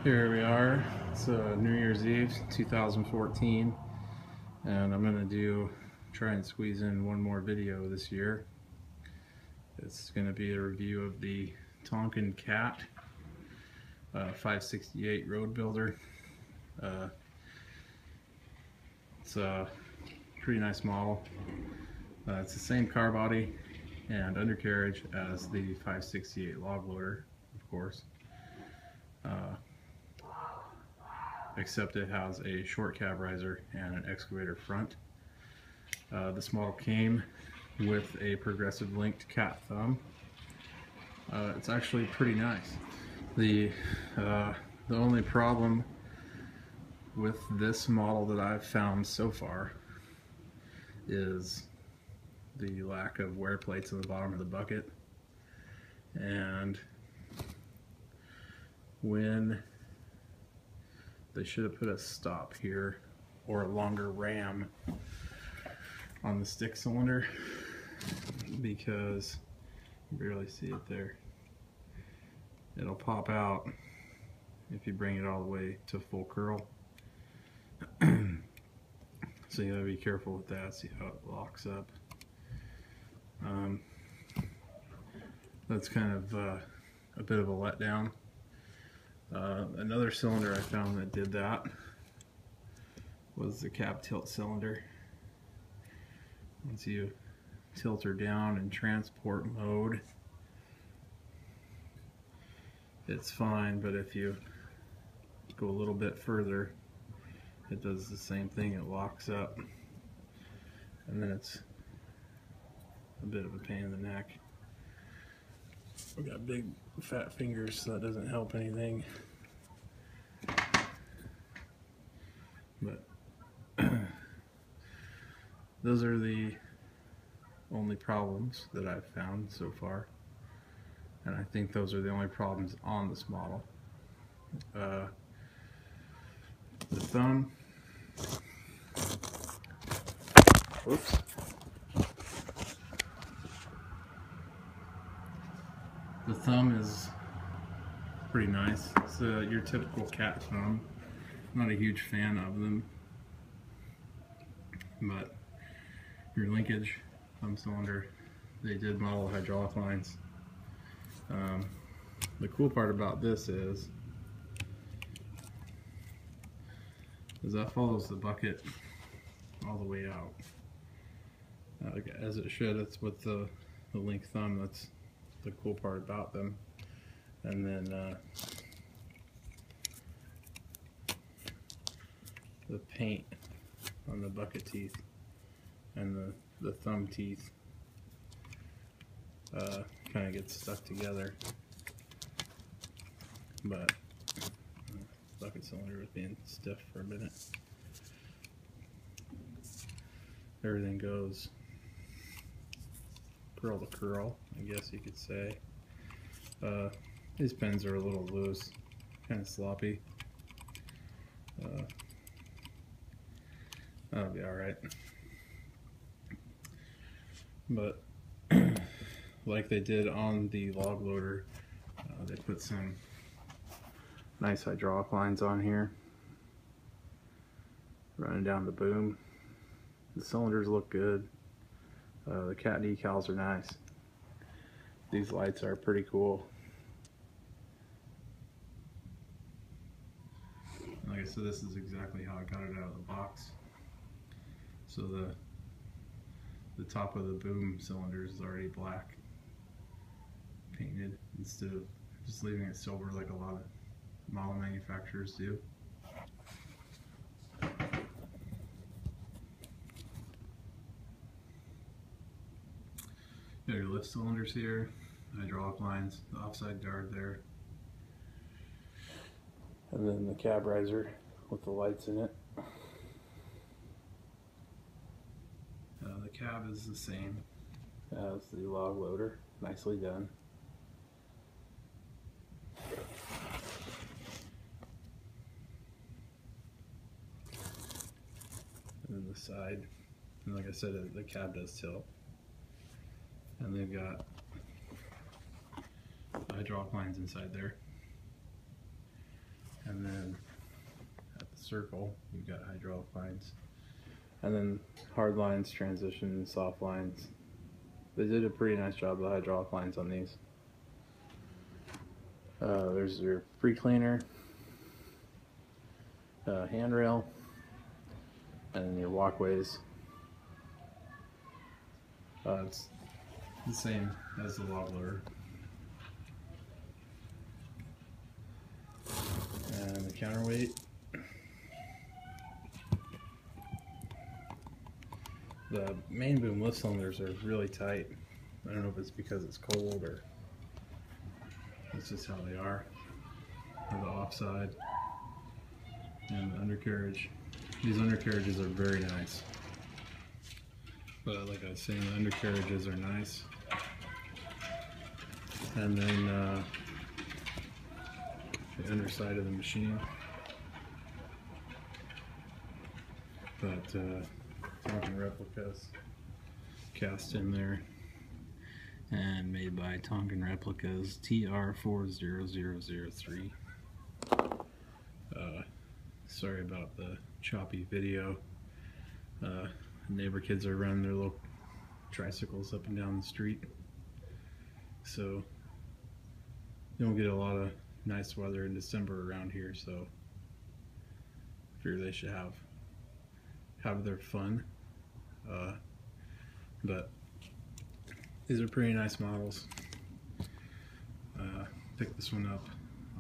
Here we are. It's New Year's Eve 2014, and I'm gonna try and squeeze in one more video this year. It's gonna be a review of the Tonkin Cat 568 road builder. It's a pretty nice model. It's the same car body and undercarriage as the 568 log loader, of course. Except it has a short cab riser and an excavator front. This model came with a progressive linked cat thumb. It's actually pretty nice. The only problem with this model that I've found so far is the lack of wear plates on the bottom of the bucket, and when they should have put a stop here or a longer ram on the stick cylinder, because you barely see it there. It'll pop out if you bring it all the way to full curl. So you gotta be careful with that, see how it locks up. That's kind of a bit of a letdown. Another cylinder I found that did that was the cab tilt cylinder. Once you tilt her down in transport mode, it's fine, but if you go a little bit further, it does the same thing. It locks up, and then it's a bit of a pain in the neck. We got big fat fingers, so that doesn't help anything. But those are the only problems that I've found so far, and I think those are the only problems on this model. The thumb, whoops. The thumb is pretty nice. It's your typical cat thumb. I'm not a huge fan of them, but your linkage thumb cylinder, they did model hydraulic lines. The cool part about this is that follows the bucket all the way out, as it should. That's what the link thumb, that's the cool part about them. And then the paint on the bucket teeth and the thumb teeth kind of gets stuck together, but bucket cylinder was being stiff for a minute. Everything goes curl to curl, I guess you could say. These pins are a little loose, kind of sloppy. That'll be alright. But like they did on the log loader, they put some nice hydraulic lines on here running down the boom. The cylinders look good. The cat decals are nice. These lights are pretty cool. Like I said, this is exactly how I got it out of the box. So the top of the boom cylinder is already black painted, instead of just leaving it silver like a lot of model manufacturers do. You got your lift cylinders here, hydraulic lines, the offside guard there, and then the cab riser with the lights in it. The cab is the same as the log loader, nicely done. And then the side, and like I said, the cab does tilt. And they've got hydraulic lines inside there. And then at the circle, you've got hydraulic lines. And then hard lines, transition, and soft lines. They did a pretty nice job of the hydraulic lines on these. There's your free cleaner, handrail, and then your walkways. It's the same as the log loader. And the counterweight. The main boom lift cylinders are really tight. I don't know if it's because it's cold or that's just how they are. Or the offside. And the undercarriage. These undercarriages are very nice. But like I was saying, the undercarriages are nice. And then the underside of the machine. But Tonkin replicas cast in there and made by Tonkin Replicas TR40003. Sorry about the choppy video. Neighbor kids are running their little tricycles up and down the street, so you don't get a lot of nice weather in December around here, so I figure they should have their fun. But these are pretty nice models. Picked this one up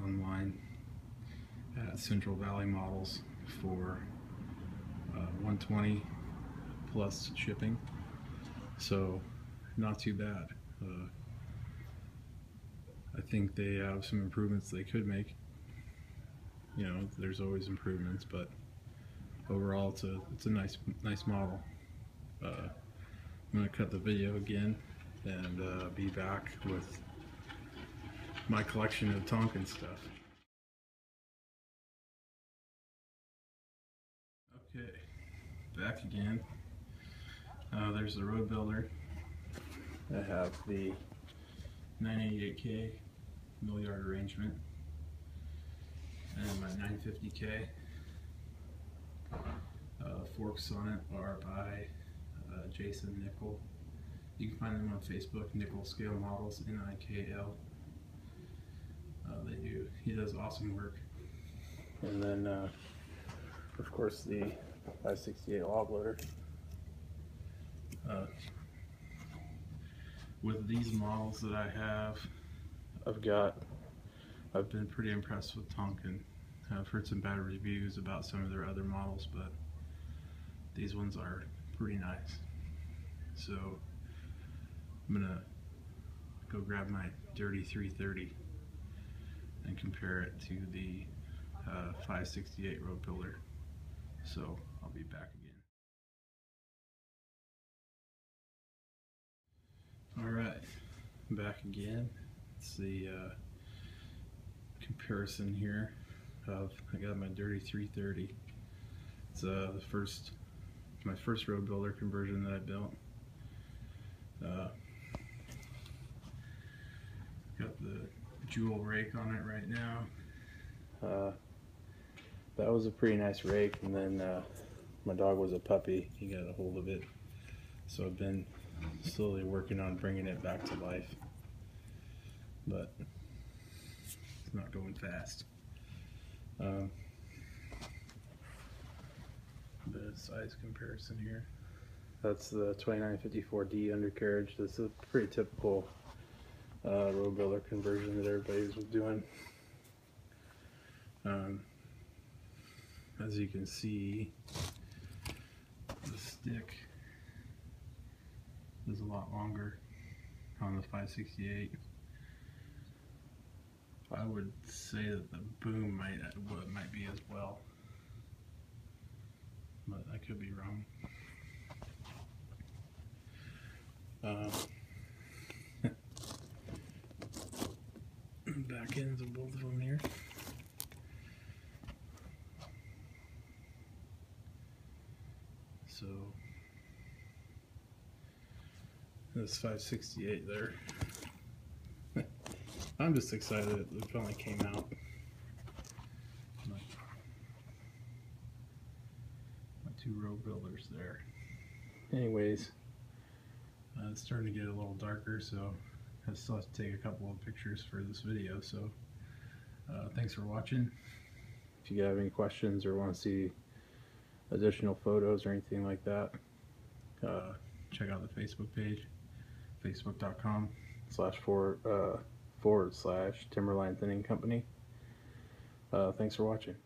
online at Central Valley Models for $120 plus shipping, so not too bad. I think they have some improvements they could make. You know, there's always improvements, but overall it's a nice model. I'm gonna cut the video again and be back with my collection of Tonkin stuff. Okay, back again. There's the road builder. I have the 988K milliard arrangement and my 950K. Forks on it are by Jason Nickel. You can find them on Facebook, Nickel Scale Models, Nikl. He does awesome work. And then, of course, the 568 log loader. With these models that I have, I've been pretty impressed with Tonkin. I've heard some bad reviews about some of their other models, but these ones are pretty nice. So I'm gonna go grab my dirty 330 and compare it to the 568 road builder. So I'll be back again. Alright, back again. It's the comparison here of, I got my dirty 330. It's my first road builder conversion that I built. Got the jewel rake on it right now. That was a pretty nice rake, and then my dog was a puppy. He got a hold of it, so I've been slowly working on bringing it back to life, but it's not going fast. The size comparison here. That's the 2954D undercarriage. This is a pretty typical road builder conversion that everybody was doing. As you can see, the stick is a lot longer on the 568. I would say that the boom might be as well, but I could be wrong. Back ends of both of them here. So this 568 there. I'm just excited it finally came out. builders there. Anyways, it's starting to get a little darker, so I still have to take a couple of pictures for this video. So thanks for watching. If you have any questions or want to see additional photos or anything like that, check out the Facebook page, facebook.com//Timberline Thinning Company. Thanks for watching.